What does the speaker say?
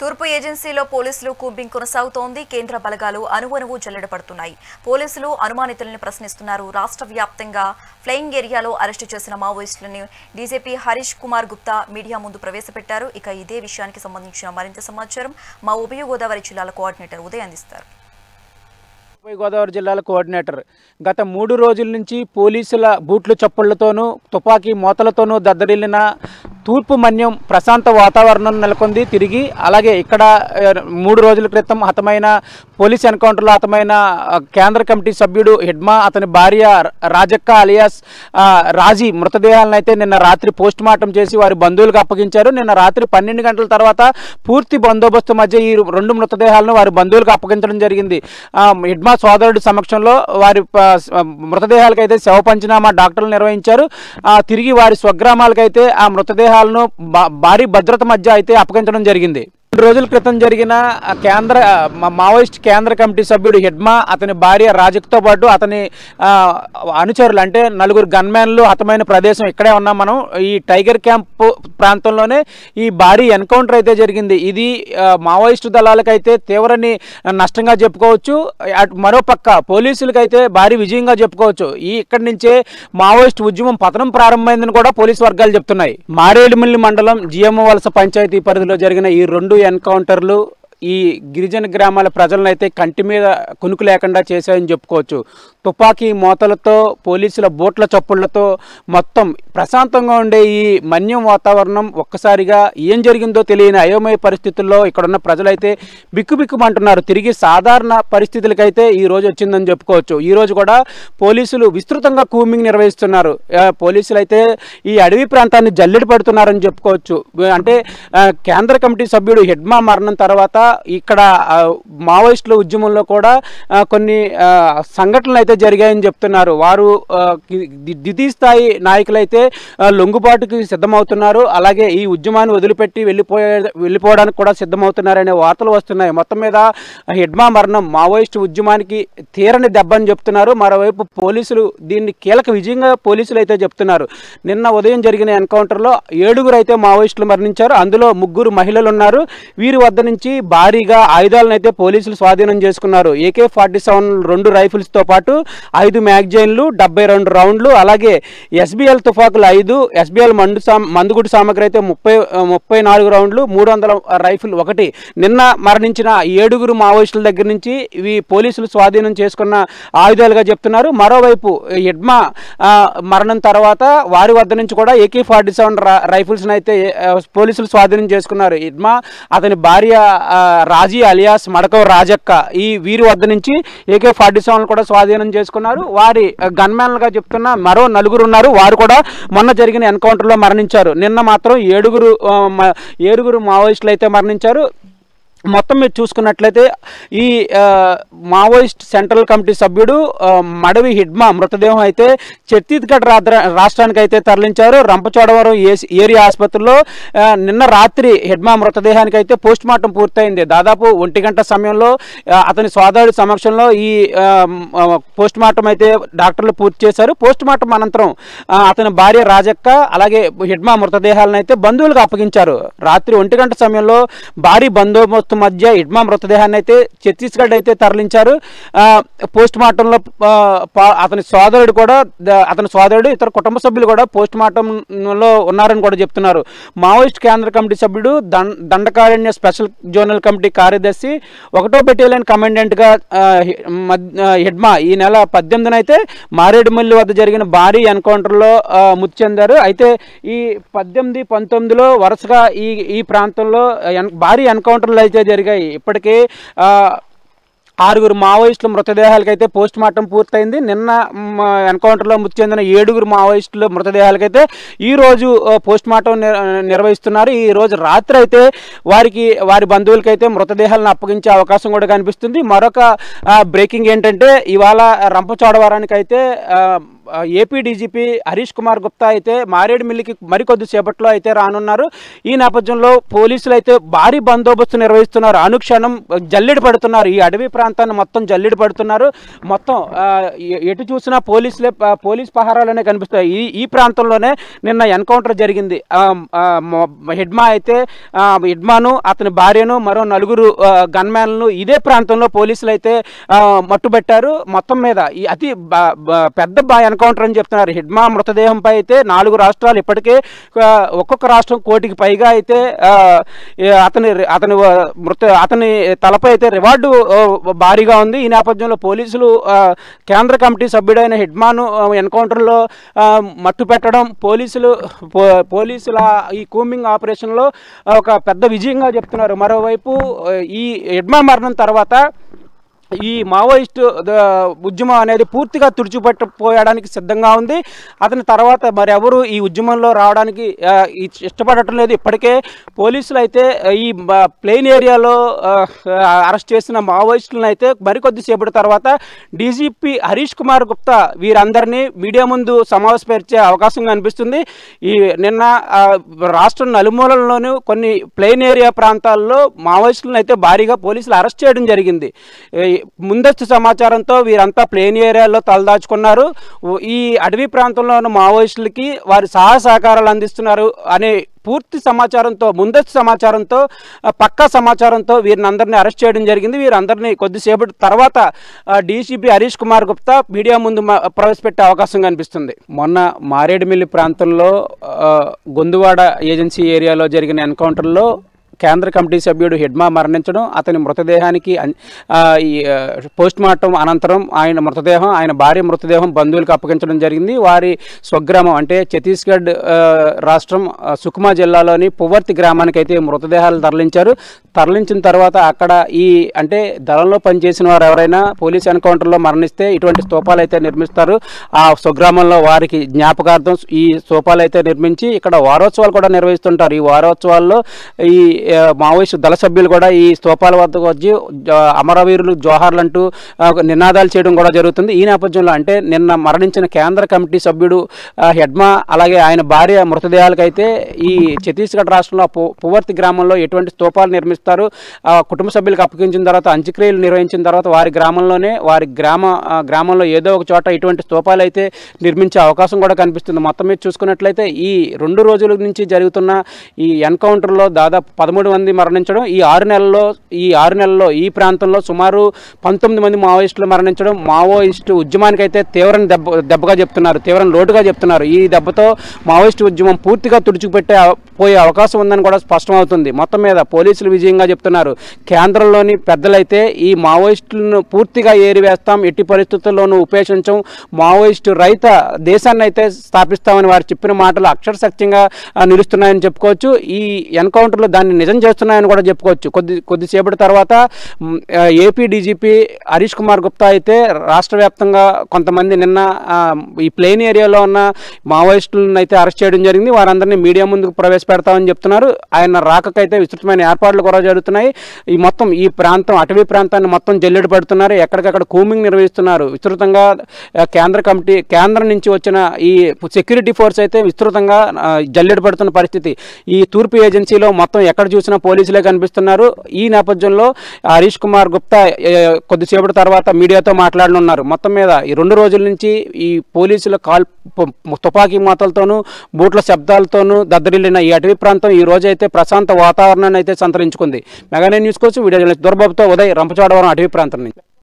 తూర్పు ఏజెన్సీలో పోలీసులు కూంబింగ్ కొనసాగుతోంది. కేంద్ర బలగాలు అణువణువు జల్లెడపడుతున్నాయి. పోలీసులు అనుమానితులను ప్రశ్నిస్తున్నారు. రాష్ట్ర వ్యాప్తంగా ఫ్లయింగ్ ఏరియాలో అరెస్టు చేసిన మావోయిస్టులను డీజీపీ హరీష్ కుమార్ గుప్తా మీడియా ముందు ప్రవేశపెట్టారు. ఇక ఇదే విషయానికి సంబంధించిన మరింత సమాచారం మా ఉభయ గోదావరి జిల్లాల కోఆర్డినేటర్ ఉదయ్ అందిస్తారు. గోదావరి జిల్లాల కోఆర్డినేటర్ గత 3 రోజుల నుంచి పోలీసుల బూట్లు చప్పుళ్లతోనూ తుపాకీ మోతలతోనూ దద్దరిల్లిన తూర్పు మన్యం ప్రశాంత వాతావరణం నెలకొంది. తిరిగి అలాగే ఇక్కడ 3 రోజుల క్రితం హతమైన పోలీస్ ఎన్కౌంటర్లో హతమైన కేంద్ర కమిటీ సభ్యుడు హిడ్మా అతని భార్య రాజక్క అలియాస్ రాజీ మృతదేహాలను అయితే నిన్న రాత్రి పోస్ట్ మార్టం చేసి వారి బంధువులకు అప్పగించారు. నిన్న రాత్రి 12 గంటల తర్వాత పూర్తి బందోబస్తు మధ్య ఈ 2 మృతదేహాలను వారి బంధువులకు అప్పగించడం జరిగింది. హిడ్మా సోదరుడి సమక్షంలో వారి మృతదేహాలకైతే శవ పంచనామా డాక్టర్లు నిర్వహించారు. తిరిగి వారి స్వగ్రామాలకైతే ఆ మృతదేహాలను భారీ భద్రత మధ్య అయితే అప్పగించడం జరిగింది. 2 రోజుల క్రితం జరిగిన మావోయిస్ట్ కేంద్ర కమిటీ సభ్యుడు హిడ్మా అతని భార్య రాజక్తో పాటు అతని అనుచరులు అంటే 4 గన్మ్యాన్లు హతమైన ప్రదేశం ఇక్కడే ఉన్నాం మనం. ఈ టైగర్ క్యాంప్ ప్రాంతంలోనే ఈ భారీ ఎన్కౌంటర్ అయితే జరిగింది. ఇది మావోయిస్టు దళాలకైతే తీవ్రని నష్టంగా చెప్పుకోవచ్చు. మరోపక్క పోలీసులకైతే భారీ విజయంగా చెప్పుకోవచ్చు. ఇక్కడి నుంచే మావోయిస్ట్ ఉద్యమం పతనం ప్రారంభమైందని కూడా పోలీసు వర్గాలు చెప్తున్నాయి. మారేడుమిల్లి మండలం జిఎం వలస పంచాయతీ పరిధిలో జరిగిన ఈ 2 ఎన్కౌంటర్లు ఈ గిరిజన గ్రామాల ప్రజలను అయితే కంటి మీద కునుకు లేకుండా చేశాయని చెప్పుకోవచ్చు. తుపాకీ మోతలతో పోలీసుల బోట్ల చప్పుళ్లతో మొత్తం ప్రశాంతంగా ఉండే ఈ మన్యం వాతావరణం ఒక్కసారిగా ఏం జరిగిందో తెలియని అయోమయ పరిస్థితుల్లో ఇక్కడున్న ప్రజలైతే బిక్కుబిక్కుమంటున్నారు. తిరిగి సాధారణ పరిస్థితులకైతే ఈ రోజు వచ్చిందని చెప్పుకోవచ్చు. ఈ రోజు కూడా పోలీసులు విస్తృతంగా కూంబింగ్ నిర్వహిస్తున్నారు. పోలీసులు అయితే ఈ అడవి ప్రాంతాన్ని జల్లెడ పడుతున్నారని చెప్పుకోవచ్చు. అంటే కేంద్ర కమిటీ సభ్యుడు హిడ్మా మరణం తర్వాత ఇక్కడ మావోయిస్టుల ఉద్యమంలో కూడా కొన్ని సంఘటనలు అయితే జరిగాయని చెప్తున్నారు. వారు ద్వితీయ స్థాయి నాయకులైతే లొంగుబాటుకి సిద్ధమవుతున్నారు. అలాగే ఈ ఉద్యమాన్ని వదిలిపెట్టి వెళ్ళిపోవడానికి కూడా సిద్ధమవుతున్నారనే వార్తలు వస్తున్నాయి. మొత్తం మీద హిడ్మా మరణం మావోయిస్టు ఉద్యమానికి తీరని దెబ్బని చెప్తున్నారు. మరోవైపు పోలీసులు దీన్ని కీలక విజయంగా పోలీసులు అయితే చెప్తున్నారు. నిన్న ఉదయం జరిగిన ఎన్కౌంటర్లో 7 అయితే మావోయిస్టులు మరణించారు. అందులో 3 మహిళలు ఉన్నారు. వీరి వద్ద నుంచి భారీగా ఆయుధాలను అయితే పోలీసులు స్వాధీనం చేసుకున్నారు. AK-47 2 రైఫిల్స్తో పాటు 5 మ్యాగజైన్లు, 72 రౌండ్లు, అలాగే SBL తుపాకులు 5, SBL మందుగుడు సామగ్రి అయితే 34 రౌండ్లు, 300 రైఫిల్ 1. నిన్న మరణించిన 7 మావోయిస్టుల దగ్గర నుంచి ఇవి పోలీసులు స్వాధీనం చేసుకున్న ఆయుధాలుగా చెప్తున్నారు. మరోవైపు హిడ్మా మరణం తర్వాత వారి వద్ద నుంచి కూడా AK-47 రైఫిల్స్ని అయితే పోలీసులు స్వాధీనం చేసుకున్నారు. హిడ్మా అతని భార్య రాజీ అలియాస్ మడకవ రాజక్క వీరి వద్ద నుంచి AK-47 కూడా స్వాధీనం చేసుకున్నారు. వారి గన్మ్యాన్లుగా చెప్తున్న మరో 4 ఉన్నారు. వారు కూడా మొన్న జరిగిన ఎన్కౌంటర్లో మరణించారు. నిన్న మాత్రం 7 మావోయిస్టులు అయితే మరణించారు. మొత్తం మీరు చూసుకున్నట్లయితే ఈ మావోయిస్ట్ సెంట్రల్ కమిటీ సభ్యుడు మడవి హిడ్మా మృతదేహం అయితే ఛత్తీస్గఢ్ రాష్ట్రానికి అయితే తరలించారు. రంపచోడవరం ఏరియా ఆసుపత్రిలో నిన్న రాత్రి హిడ్మా మృతదేహానికి అయితే పోస్ట్ మార్టం పూర్తయింది. దాదాపు 1 గంట సమయంలో అతని సోదరుడి సమక్షంలో ఈ పోస్ట్ మార్టం అయితే డాక్టర్లు పూర్తి చేశారు. పోస్ట్ మార్టం అనంతరం అతని భార్య రాజక్క అలాగే హిడ్మా మృతదేహాలను అయితే బంధువులకు అప్పగించారు. రాత్రి 1 గంట సమయంలో భారీ బందోబస్తు మధ్య హిడ్మా మృతదేహాన్ని అయితే ఛత్తీస్గఢ్ అయితే తరలించారు. పోస్ట్ మార్టంలో అతని సోదరుడు ఇతర కుటుంబ సభ్యులు కూడా పోస్ట్ మార్టంలో ఉన్నారని కూడా చెప్తున్నారు. మావోయిస్ట్ కేంద్ర కమిటీ సభ్యుడు దండకారణ్య స్పెషల్ జోనల్ కమిటీ కార్యదర్శి 1వ బెటాలియన్ కమాండెంట్గా హిడ్మా ఈ నెల 18న అయితే మారేడుమిల్లి వద్ద జరిగిన భారీ ఎన్కౌంటర్లో మృతి చెందారు. అయితే ఈ 18, 19లో వరుసగా ఈ ప్రాంతంలో భారీ ఎన్కౌంటర్లు అయితే జరిగాయి. ఇప్పటికే 6 మావోయిస్టుల మృతదేహాలకైతే పోస్ట్ మార్టం పూర్తయింది. నిన్న ఎన్కౌంటర్లో మృతి చెందిన 7 మావోయిస్టుల మృతదేహాలకైతే ఈరోజు పోస్ట్ మార్టం నిర్వహిస్తున్నారు. ఈ రోజు రాత్రి అయితే వారి బంధువులకైతే మృతదేహాలను అప్పగించే అవకాశం కూడా కనిపిస్తుంది. మరొక బ్రేకింగ్ ఏంటంటే ఇవాళ రంపచోడవరానికి అయితే ఏపీ డీజీపీ హరీష్ కుమార్ గుప్తా అయితే మారేడుమిల్లికి మరికొద్ది సేపట్లో అయితే రానున్నారు. ఈ నేపథ్యంలో పోలీసులు అయితే భారీ బందోబస్తు నిర్వహిస్తున్నారు. అనుక్షణం జల్లెడ పడుతున్నారు. ఈ అడవి ప్రాంతాన్ని మొత్తం జల్లెడ పడుతున్నారు. మొత్తం ఎటు చూసినా పోలీస్ పహారాలనే కనిపిస్తాయి. ఈ ప్రాంతంలోనే నిన్న ఎన్కౌంటర్ జరిగింది. హెడ్మాను అతని భార్యను మరో 4 గన్మ్యాన్లను ఇదే ప్రాంతంలో పోలీసులు అయితే మట్టుబెట్టారు. మొత్తం మీద అతి పెద్ద ఎన్కౌంటర్ అని చెప్తున్నారు. హెడ్మా మృతదేహంపై అయితే 4 రాష్ట్రాలు ఇప్పటికే ఒక్కొక్క రాష్ట్రం 1 కోటికి పైగా అయితే అతని తలపై అయితే రివార్డు భారీగా ఉంది. ఈ నేపథ్యంలో పోలీసులు కేంద్ర కమిటీ సభ్యుడైన హెడ్మాను ఎన్కౌంటర్లో మట్టు పెట్టడం పోలీసుల ఈ కూంబింగ్ ఆపరేషన్లో ఒక పెద్ద విజయంగా చెప్తున్నారు. మరోవైపు ఈ హెడ్మా మరణం తర్వాత ఈ మావోయిస్టు ఉద్యమం అనేది పూర్తిగా తుడిచిపెట్టపోయడానికి సిద్ధంగా ఉంది. అతని తర్వాత మరి ఎవరు ఈ ఉద్యమంలో రావడానికి ఇష్టపడటం లేదు. ఇప్పటికే పోలీసులు అయితే ఈ ప్లెయిన్ ఏరియాలో అరెస్ట్ చేసిన మావోయిస్టులను అయితే మరికొద్దిసేపటి తర్వాత డీజీపీ హరీష్ కుమార్ గుప్తా వీరందరినీ మీడియా ముందు సమావేశపరిచే అవకాశం కనిపిస్తుంది. నిన్న రాష్ట్రం నలుమూలల్లోనూ కొన్ని ప్లెయిన్ ఏరియా ప్రాంతాల్లో మావోయిస్టులను అయితే భారీగా పోలీసులు అరెస్ట్ చేయడం జరిగింది. ముందస్తు సమాచారంతో వీరంతా ప్లేన్ ఏరియాలో తలదాచుకున్నారు. ఈ అడవి ప్రాంతంలో ఉన్న మావోయిస్టులకి వారి సహాయ సహకారాలు అందిస్తున్నారు అనే పూర్తి సమాచారంతో, ముందస్తు సమాచారంతో, పక్కా సమాచారంతో వీరిని అందరినీ అరెస్ట్ చేయడం జరిగింది. వీరందరినీ కొద్దిసేపటి తర్వాత డీసీపీ హరీష్ కుమార్ గుప్తా మీడియా ముందు ప్రవేశపెట్టే అవకాశం కనిపిస్తుంది. మొన్న మారేడుమిల్లి ప్రాంతంలో గొందువాడ ఏజెన్సీ ఏరియాలో జరిగిన ఎన్కౌంటర్లో కేంద్ర కమిటీ సభ్యుడు హెడ్మా మరణించడం, అతని మృతదేహానికి పోస్ట్ మార్టం అనంతరం ఆయన భార్య మృతదేహం బంధువులకు అప్పగించడం జరిగింది. వారి స్వగ్రామం అంటే ఛత్తీస్గఢ్ రాష్ట్రం సుక్మా జిల్లాలోని పువర్తి గ్రామానికి అయితే మృతదేహాలు తరలించిన తర్వాత అక్కడ అంటే దళంలో పనిచేసిన వారు ఎవరైనా పోలీస్ ఎన్కౌంటర్లో మరణిస్తే ఇటువంటి స్తూపాలు అయితే నిర్మిస్తారు. ఆ స్వగ్రామంలో వారికి జ్ఞాపకార్థం ఈ స్తూపాలు అయితే నిర్మించి ఇక్కడ వారోత్సవాలు కూడా నిర్వహిస్తుంటారు. ఈ వారోత్సవాల్లో ఈ మావోయిస్టు దళ సభ్యులు కూడా ఈ స్తూపాల వద్దకు వచ్చి అమరవీరులు జోహార్లు అంటూ నినాదాలు చేయడం కూడా జరుగుతుంది. ఈ నేపథ్యంలో అంటే నిన్న మరణించిన కేంద్ర కమిటీ సభ్యుడు హెడ్మా అలాగే ఆయన భార్య మృతదేహాలకైతే ఈ ఛత్తీస్గఢ్ రాష్ట్రంలో పువర్తి గ్రామంలో ఎటువంటి స్తూపాలు నిర్మిస్తారు, కుటుంబ సభ్యులకు అప్పగించిన తర్వాత అంత్యక్రియలు నిర్వహించిన తర్వాత వారి గ్రామంలో ఏదో ఒక చోట ఇటువంటి స్తూపాలు అయితే నిర్మించే అవకాశం కూడా కనిపిస్తుంది. మొత్తం మీద చూసుకున్నట్లయితే ఈ 2 రోజుల నుంచి జరుగుతున్న ఈ ఎన్కౌంటర్లో దాదాపు 13 మంది మరణించడం, ఈ 6 నెలల్లో ఈ ప్రాంతంలో సుమారు 19 మంది మావోయిస్టులు మరణించడం మావోయిస్టు ఉద్యమానికి అయితే తీవ్రమైన దెబ్బగా చెప్తున్నారు, తీవ్రమైన లోటుగా చెప్తున్నారు. ఈ దెబ్బతో మావోయిస్టు ఉద్యమం పూర్తిగా పోయే అవకాశం ఉందని కూడా స్పష్టమవుతుంది. మొత్తం మీద పోలీసులు విజయంగా చెప్తున్నారు. కేంద్రంలోని పెద్దలైతే ఈ మావోయిస్టులను పూర్తిగా ఏరివేస్తాం, ఎట్టి పరిస్థితుల్లోనూ ఉపేక్షించం, మావోయిస్టు రహిత దేశాన్ని అయితే స్థాపిస్తామని వారు చెప్పిన మాటలు అక్షరసత్యంగా నిలుస్తున్నాయని చెప్పుకోవచ్చు. ఈ ఎన్కౌంటర్లో దాన్ని నిజం చేస్తున్నాయని కూడా చెప్పుకోవచ్చు. కొద్దిసేపటి తర్వాత ఏపీ డీజీపీ హరీష్ కుమార్ గుప్తా అయితే రాష్ట్ర వ్యాప్తంగా కొంతమంది నిన్న ఈ ప్లెయిన్ ఏరియాలో ఉన్న మావోయిస్టులను అయితే అరెస్ట్ చేయడం జరిగింది. వారందరినీ మీడియా ముందుకు ప్రవేశపెడతామని చెప్తున్నారు. ఆయన రాకకైతే విస్తృతమైన ఏర్పాట్లు కూడా జరుగుతున్నాయి. ఈ ప్రాంతం అటవీ ప్రాంతాన్ని మొత్తం జల్లెడ పడుతున్నారు, ఎక్కడికక్కడ కూమింగ్ నిర్వహిస్తున్నారు. విస్తృతంగా కేంద్రం నుంచి వచ్చిన ఈ సెక్యూరిటీ ఫోర్స్ అయితే విస్తృతంగా జల్లెడ పడుతున్న పరిస్థితి. ఈ తూర్పు ఏజెన్సీలో మొత్తం ఎక్కడ చూసినా పోలీసులే కనిపిస్తున్నారు. ఈ నేపథ్యంలో హరీష్ కుమార్ గుప్తా కొద్దిసేపటి తర్వాత మీడియాతో మాట్లాడనున్నారు. మొత్తం మీద ఈ 2 రోజుల నుంచి ఈ పోలీసుల తుపాకీ మూతలతోనూ బూట్ల శబ్దాలతోనూ దద్దరిల్లిన ఈ అటవీ ప్రాంతం ఈ రోజు అయితే ప్రశాంత వాతావరణాన్ని అయితే సంతరించుకుంది. మెగానైన్ న్యూస్ కోసం వీడియో జర్నలిస్ట్ దొరబాబుతో ఉదయ్, రంపచోడవరం అటవీ ప్రాంతం నుంచి.